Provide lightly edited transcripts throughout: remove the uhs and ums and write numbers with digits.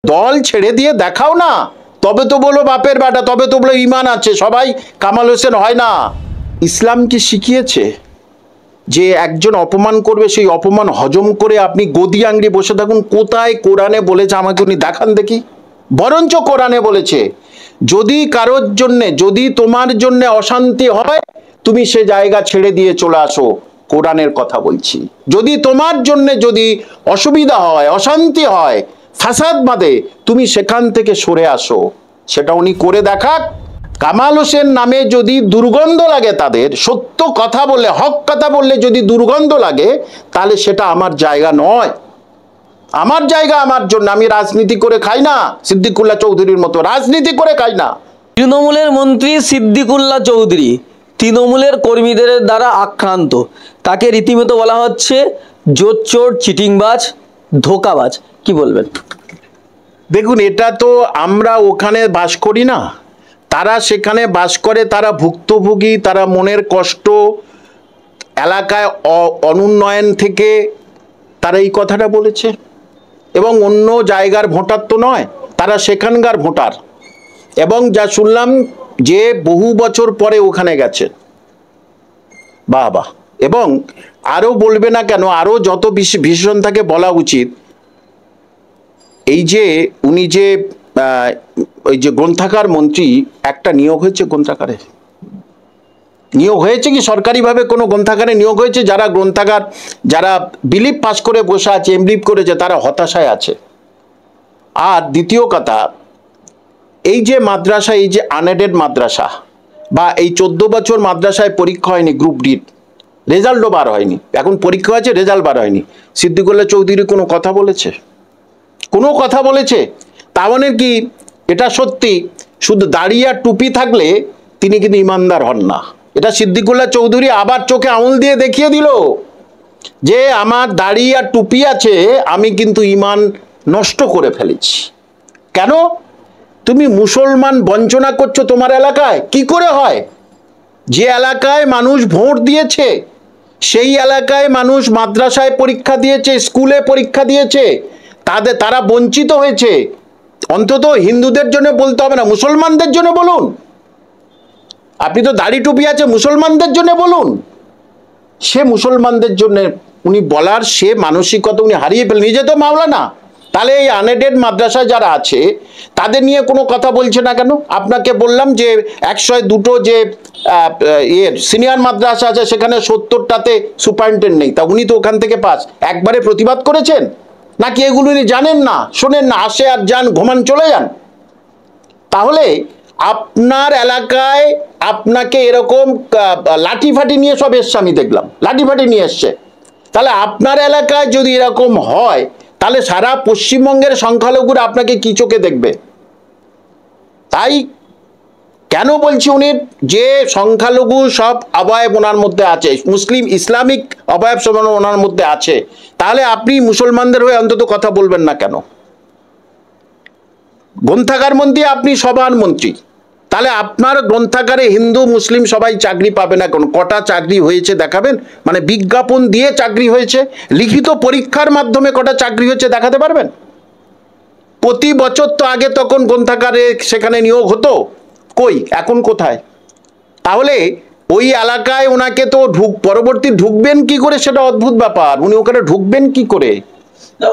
দল ছেড়ে দিয়ে দেখাও না, তবে তো বলো বাপের বেটা, তবে তো বলো ইমান আছে। সবাই কামাল হোসেন হয় না। ইসলাম কি শিখিয়েছে যে একজন অপমান করবে, সেই অপমান হজম করে আপনি গদি আংড়ি বসে থাকুন? কোথায় কোরআনে বলেছে আমাকে উনি দেখান দেখি। বরঞ্চ কোরআনে বলেছে যদি কারোর জন্যে, যদি তোমার জন্য অশান্তি হয় তুমি সে জায়গা ছেড়ে দিয়ে চলে আসো। কোরআনের কথা বলছি। যদি তোমার জন্য যদি অসুবিধা হয়, অশান্তি হয়, ফাসাদ বাঁধে, তুমি সেখান থেকে সরে আসো। সেটা উনি করে দেখাক। কামাল হোসেন নামে যদি দুর্গন্ধ লাগে, তাদের সত্য কথা বললে, হক কথা বললে যদি দুর্গন্ধ লাগে, তাহলে সেটা আমার জায়গা নয়। আমার জায়গা আমার জন্য। আমি রাজনীতি করে খাই না, সিদ্দিকুল্লাহ চৌধুরীর মতো রাজনীতি করে খাই না। তৃণমূলের মন্ত্রী সিদ্দিকুল্লাহ চৌধুরী তৃণমূলের কর্মীদের দ্বারা আক্রান্ত। তাকে রীতিমতো বলা হচ্ছে জোচ্চোর, চিটিংবাজ, ধোকাবাজ। কি বলবেন? দেখুন, এটা তো আমরা ওখানে বাস করি না, তারা সেখানে বাস করে, তারা ভুক্তভোগী, তারা মনের কষ্ট, এলাকায় অনুন্নয়ন থেকে তারা এই কথাটা বলেছে। এবং অন্য জায়গার ভোটার তো নয়, তারা সেখানকার ভোটার। এবং যা শুনলাম যে বহু বছর পরে ওখানে গেছে, বাহ বাহ। এবং আরও বলবে না কেন, আরও যত ভীষণ থাকে বলা উচিত। এই যে উনি যে ওই যে গ্রন্থাগার মন্ত্রী, একটা নিয়োগ হয়েছে গ্রন্থাগারে, নিয়োগ হয়েছে কি সরকারিভাবে কোনো গ্রন্থাগারে নিয়োগ হয়েছে? যারা গ্রন্থাগার, যারা বিলিভ পাস করে বসে আছে, এমবিলিভ করেছে, তারা হতাশায় আছে। আর দ্বিতীয় কথা, এই যে মাদ্রাসা, এই যে আনএডেড মাদ্রাসা, বা এই 14 বছর মাদ্রাসায় পরীক্ষা হয়নি, গ্রুপ ডি রেজাল্টও বার হয়নি, এখন পরীক্ষা হয়েছে, রেজাল্ট বার হয়নি, সিদ্দিকুল্লাহ চৌধুরী কোনো কথা বলেছে? কোনো কথা বলেছে? তার মানে কি এটা সত্যি শুধু দাড়ি আর টুপি থাকলে তিনি কিন্তু ইমানদার হন না? এটা সিদ্দিকুল্লাহ চৌধুরী আবার চোখে আঙুল দিয়ে দেখিয়ে দিল যে আমার দাড়ি আর টুপি আছে, আমি কিন্তু ইমান নষ্ট করে ফেলেছি। কেন? তুমি মুসলমান বঞ্চনা করছো তোমার এলাকায়। কি করে হয়? যে এলাকায় মানুষ ভোট দিয়েছে, সেই এলাকায় মানুষ মাদ্রাসায় পরীক্ষা দিয়েছে, স্কুলে পরীক্ষা দিয়েছে, তারা বঞ্চিত হয়েছে। অন্তত হিন্দুদের জন্য বলতে হবে না, মুসলমানদের জন্য বলুন। আপনি তো দাড়ি টুপি আছে, মুসলমানদের জন্য বলুন। সে মুসলমানদের জন্য উনি বলার সে মানসিকতা উনি হারিয়ে ফেলেন। নিজে তো মাওলানা, তাহলে এই আনএডেড মাদ্রাসা যারা আছে তাদের নিয়ে কোনো কথা বলছে না কেন? আপনাকে বললাম যে 102টো যে সিনিয়র মাদ্রাসা আছে, সেখানে 70টাতে সুপারিনটেন্ডেন্ট নেই, তা উনি তো ওখান থেকে পাস। একবারে প্রতিবাদ করেছেন নাকি এগুলো উনি জানেন না, শোনেন না, আসে আর যান, ঘুমান, চলে যান? তাহলে আপনার এলাকায় আপনাকে এরকম লাঠি ফাটি নিয়ে সব এসছে, আমি দেখলাম লাঠি ফাটি নিয়ে এসছে। তাহলে আপনার এলাকায় যদি এরকম হয়, তাহলে সারা পশ্চিমবঙ্গের সংখ্যালঘুরা আপনাকে কি চোখে দেখবে? তাই কেন বলছি, উনি যে সংখ্যালঘু সব অবয়ব ওনার মধ্যে আছে, মুসলিম ইসলামিক অবয়ব সব ওনার মধ্যে আছে, তাহলে আপনি মুসলমানদের হয়ে অন্তত কথা বলবেন না কেন? গ্রন্থাগার মন্ত্রী, আপনি সবার মন্ত্রী, তাহলে আপনার গ্রন্থাগারে হিন্দু মুসলিম সবাই চাকরি পাবে না কেন? কটা চাকরি হয়েছে দেখাবেন? মানে বিজ্ঞাপন দিয়ে চাকরি হয়েছে, লিখিত পরীক্ষার মাধ্যমে কটা চাকরি হয়েছে দেখাতে পারবেন? প্রতি বছর তো আগে তখন গ্রন্থাগারে সেখানে নিয়োগ হতো, কই এখন কোথায়? তাহলে ওই এলাকায় ওনাকে তো পরবর্তী ঢুকবেন কি করে, সেটা অদ্ভুত ব্যাপার। উনি ওখানে ঢুকবেন কি করে?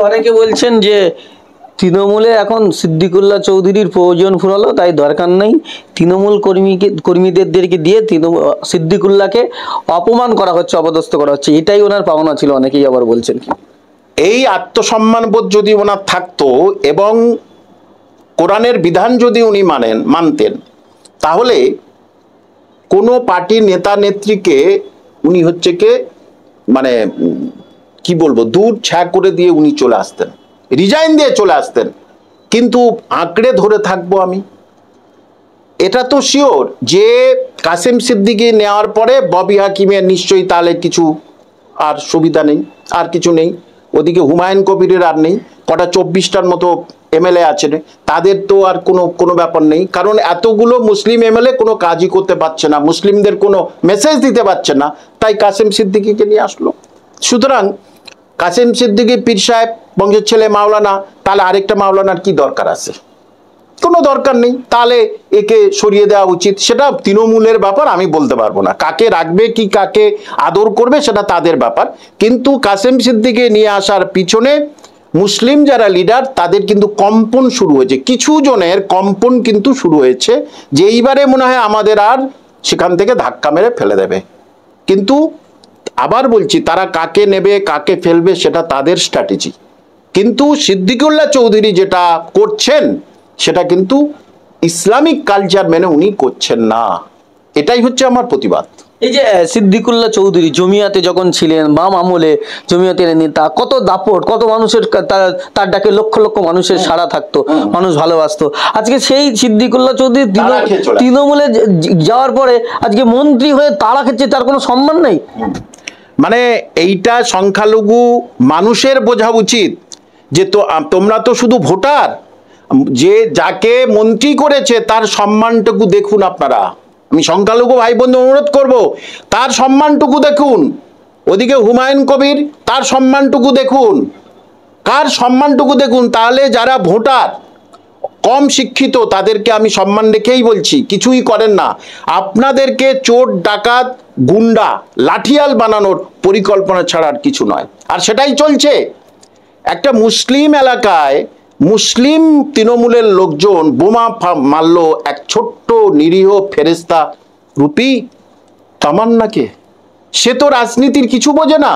অনেকে বলছেন যে তৃণমূলে এখন সিদ্দিকুল্লাহ চৌধুরীর প্রয়োজন ফুরালো, তাই দরকার নেই। তৃণমূল কর্মীদেরকে দিয়ে সিদ্দিকুল্লাহকে অপমান করা হচ্ছে, অপদস্থ করা হচ্ছে, এটাই ওনার পাওনা ছিল, অনেকেই আবার বলছেন। এই আত্মসম্মানবোধ যদি ওনার থাকতো এবং কোরআনের বিধান যদি উনি মানতেন, তাহলে কোনো পার্টির নেতা নেত্রীকে উনি হচ্ছে কে মানে কি বলবো, দূর ছ্যা করে দিয়ে উনি চলে আসতেন, রিজাইন দিয়ে চলে আসতেন। কিন্তু আঁকড়ে ধরে থাকবো আমি, এটা তো শিওর যে কাসেম সিদ্দিকী নেওয়ার পরে ববি হাকিমের নিশ্চয়ই তাহলে কিছু আর সুবিধা নেই, আর কিছু নেই। ওদিকে হুমায়ুন কবিরের আর নেই, কটা 24টার মতো এমএলএ আছে, তাদের তো আর কোনো ব্যাপার নেই, কারণ এতগুলো মুসলিম এমএলএ কোনো কাজই করতে পারছে না, মুসলিমদের কোনো মেসেজ দিতে পারছে না, তাই কাসেম সিদ্দিকীকে নিয়ে আসলো। সুতরাং কাসেম সিদ্দিকী পীর সাহেব বংশের ছেলে মাওলানা, তাহলে আরেকটা মাওলানার কি দরকার আছে? কোনো দরকার নেই। তাহলে একে সরিয়ে দেওয়া উচিত। সেটা তৃণমূলের ব্যাপার, আমি বলতে পারবো না। কাকে রাখবে কি কাকে আদর করবে সেটা তাদের ব্যাপার। কিন্তু কাসেম সিদ্দিকীকে নিয়ে আসার পিছনে মুসলিম যারা লিডার তাদের কিন্তু কম্পন শুরু হয়েছে, কিছু জনের কম্পন কিন্তু শুরু হয়েছে, যে এইবারে মনে হয় আমাদের আর সেখান থেকে ধাক্কা মেরে ফেলে দেবে। কিন্তু আবার বলছি, তারা কাকে নেবে কাকে ফেলবে সেটা তাদের স্ট্র্যাটেজি। কিন্তু সিদ্দিকুল্লাহ চৌধুরী যেটা করছেন সেটা কিন্তু ইসলামিক কালচার মেনে উনি করছেন না, এটাই হচ্ছে আমার প্রতিবাদ। এই যে সিদ্দিকুল্লাহ চৌধুরী জমিয়াতে যখন ছিলেন, বাম আমলে জমিয়াতের নেতা, কত দাপট, কত মানুষের তার ডাকে লক্ষ লক্ষ মানুষের সাড়া থাকতো, মানুষ ভালোবাসতো। আজকে সেই সিদ্দিকুল্লাহ চৌধুরী তৃণমূলে যাওয়ার পরে আজকে মন্ত্রী হয়ে তাড়া খেচ্ছে, তার কোনো সম্মান নেই। মানে এইটা সংখ্যালঘু মানুষের বোঝা উচিত যে তোমরা তো শুধু ভোটার, যে যাকে মন্ত্রী করেছে তার সম্মানটুকু দেখুন আপনারা। আমি সংখ্যালঘু ভাই বন্ধু অনুরোধ করব, তার সম্মানটুকু দেখুন। ওদিকে হুমায়ুন কবির, তার সম্মানটুকু দেখুন, কার সম্মানটুকু দেখুন। তাহলে যারা ভোটার কম শিক্ষিত তাদেরকে আমি সম্মান রেখেই বলছি, কিছুই করেন না। আপনাদেরকে চোর ডাকাত গুন্ডা লাঠিয়াল বানানোর পরিকল্পনা ছাড়া আর কিছু নয়, আর সেটাই চলছে। একটা মুসলিম এলাকায় মুসলিম তৃণমূলের লোকজন বোমা মারল এক ছোট্ট নিরীহ ফেরেস্তা রূপী তামান্নাকে। সে তো রাজনীতির কিছু বোঝে না,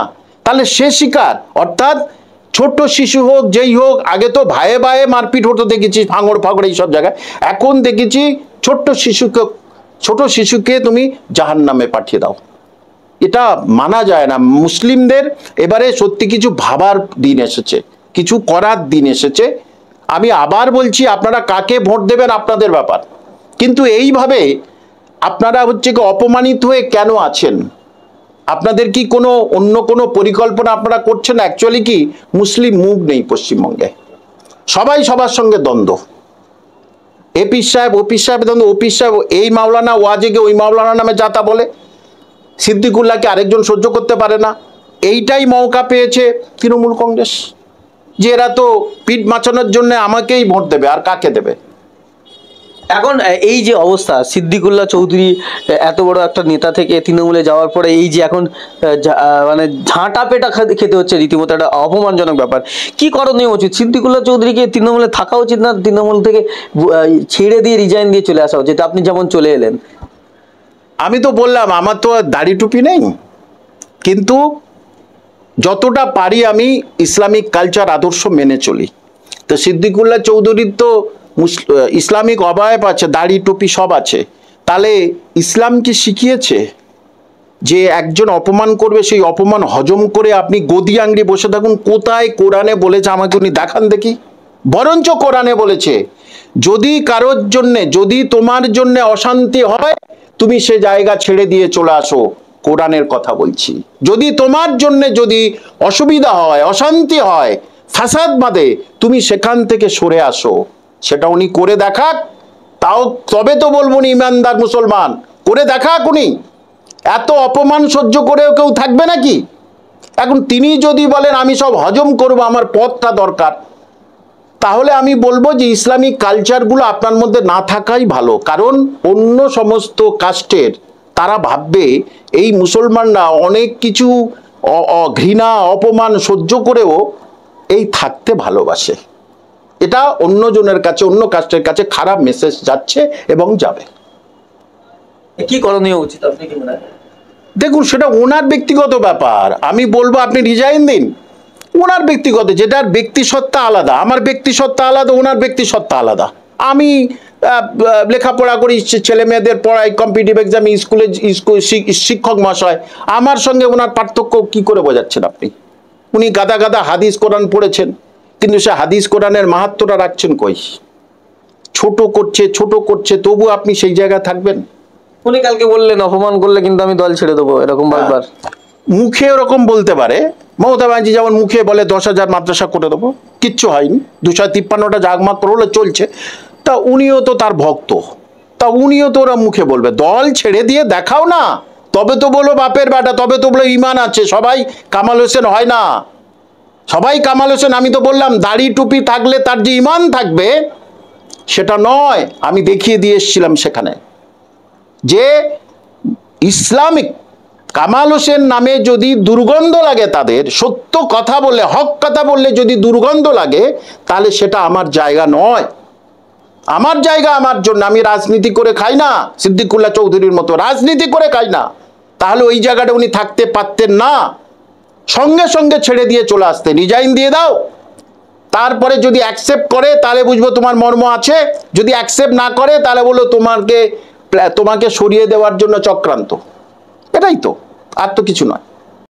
তাহলে সে শিকার। অর্থাৎ ছোট্ট শিশু হোক যেই হোক, আগে তো ভাইয়ে ভাইয়ে মারপিট হতো দেখেছি ভাঙড় ফাঙড় এইসব জায়গায়, এখন দেখেছি ছোট শিশুকে তুমি জাহান্নামে পাঠিয়ে দাও। এটা মানা যায় না। মুসলিমদের এবারে সত্যি কিছু ভাবার দিন এসেছে, কিছু করার দিন এসেছে। আমি আবার বলছি, আপনারা কাকে ভোট দেবেন আপনাদের ব্যাপার, কিন্তু এইভাবে আপনারা হচ্ছে কি অপমানিত হয়ে কেন আছেন? আপনাদের কি কোনো অন্য কোনো পরিকল্পনা আপনারা করছেন? অ্যাকচুয়ালি কি মুসলিম মুভ নেই পশ্চিমবঙ্গে, সবাই সবার সঙ্গে দ্বন্দ্ব। এ পীর সাহেব ও পীর সাহেব দ্বন্দ্ব, ও পীর সাহেব এই মাওলানা ওয়াজেকে ওই মাওলানা নামে যাতা বলে, সিদ্দিকুল্লাহকে আরেকজন সহ্য করতে পারে না। এইটাই মৌকা পেয়েছে তৃণমূল কংগ্রেস, যে এরা তো পিঠ মাচানোর জন্য আমাকেই ভোট দেবে, আর কাকে দেবে। এখন এই যে অবস্থা, সিদ্দিকুল্লাহ চৌধুরী এত বড় একটা নেতা থেকে তৃণমূলে যাওয়ার পরে এই যে এখন মানে ঝাঁটা পেটা খেতে হচ্ছে, রীতিমতো একটা অপমানজনক ব্যাপার। কি করণীয় উচিত? সিদ্দিকুল্লাহ চৌধুরীকে তৃণমূলে থাকা উচিত না তৃণমূল থেকে ছেড়ে দিয়ে রিজাইন দিয়ে চলে আসা উচিত? আপনি যেমন চলে এলেন। আমি তো বললাম আমার তো দাড়ি টুপি নেই, কিন্তু যতটা পারি আমি ইসলামিক কালচার আদর্শ মেনে চলি। তো সিদ্দিকুল্লাহ চৌধুরীর তো ইসলামিক অবয়ব আছে, দাড়ি টুপি সব আছে। তাহলে ইসলাম কি শিখিয়েছে যে একজন অপমান করবে সেই অপমান হজম করে আপনি গদি আংড়ি বসে থাকুন? কোথায় কোরআনে বলেছে আমাকে উনি দেখান দেখি। বরঞ্চ কোরআনে বলেছে যদি কারোর জন্যে, যদি তোমার জন্যে অশান্তি হয় তুমি সে জায়গা ছেড়ে দিয়ে চলে আসো। কোরআনের কথা বলছি। যদি তোমার জন্যে যদি অসুবিধা হয়, অশান্তি হয়, ফাসাদ বাঁধে, তুমি সেখান থেকে সরে আসো। সেটা উনি করে দেখাক, তাও তবে তো বলবো না ইমানদার মুসলমান। করে দেখাক উনি। এত অপমান সহ্য করেও কেউ থাকবে নাকি? এখন তিনি যদি বলেন আমি সব হজম করব, আমার পথটা দরকার, তাহলে আমি বলবো যে ইসলামিক কালচারগুলো আপনার মধ্যে না থাকাই ভালো। কারণ অন্য সমস্ত কাস্টের তারা ভাববে এই মুসলমানরা অনেক কিছু ঘৃণা অপমান সহ্য করেও এই থাকতে ভালোবাসে। এটা অন্যজনের কাছে, অন্য কাস্টের কাছে খারাপ মেসেজ যাচ্ছে এবং যাবে। কি করণীয় উচিত আপনি কি মনে হয়? দেখুন, সেটা ওনার ব্যক্তিগত ব্যাপার। আমি বলবো আপনি রিজাইন দিন, ওনার ব্যক্তিগত, যেটার ব্যক্তিসত্তা আলাদা। আমার ব্যক্তিসত্তা আলাদা, ওনার ব্যক্তিসত্তা আলাদা। আমি লেখাপড়া করি, ছেলে মেয়েদের পড়াই, কম্পিটিটিভ এক্সাম, স্কুলে শিক্ষক মহাশয়। আমার সঙ্গে ওনার পার্থক্য কি করে বোঝাচ্ছেন আপনি? উনি গাদা গাদা হাদিস কোরআন পড়েছেন, কিন্তু সে হাদিস কোরআনের মাহাত্ম্যটা রাখছেন কই? ছোট করছে, তবু আপনি সেই জায়গায় থাকবেন? উনি কালকে বললেন অপমান করলে কিন্তু আমি দল ছেড়ে দেবো, এরকম বারবার মুখে ওরকম বলতে পারে। মমতা ব্যানার্জি যেমন মুখে বলে 10,000 মাদ্রাসা করে দেবো, কিচ্ছু হয়নি, 253টা জাগমাত্র হলে চলছে। তা উনিও তো তার ভক্ত, তা উনিও তো ওরা মুখে বলবে। দল ছেড়ে দিয়ে দেখাও না, তবে তো বলো বাপের বেটা, তবে তো বলো ইমান আছে। সবাই কামাল হোসেন হয় না, সবাই কামাল হোসেন। আমি তো বললাম দাড়ি টুপি থাকলে তার যে ইমান থাকবে সেটা নয়। আমি দেখিয়ে দিয়ে এসেছিলাম সেখানে যে ইসলামিক কামাল হোসেন নামে যদি দুর্গন্ধ লাগে, তাদের সত্য কথা বললে, হক কথা বললে যদি দুর্গন্ধ লাগে, তাহলে সেটা আমার জায়গা নয়। আমার জায়গা আমার জন্য। আমি রাজনীতি করে খাই না, সিদ্দিকুল্লাহ চৌধুরীর মতো রাজনীতি করে খাই না। তাহলে ওই জায়গাটা উনি থাকতে পারতেন না, সঙ্গে সঙ্গে ছেড়ে দিয়ে চলে আসতেন। রিজাইন দিয়ে দাও, তারপরে যদি অ্যাকসেপ্ট করে তাহলে বুঝবো তোমার মর্ম আছে, যদি অ্যাকসেপ্ট না করে তাহলে বলো তোমাকে সরিয়ে দেওয়ার জন্য চক্রান্ত। এটাই তো, আর তো কিছু নয়।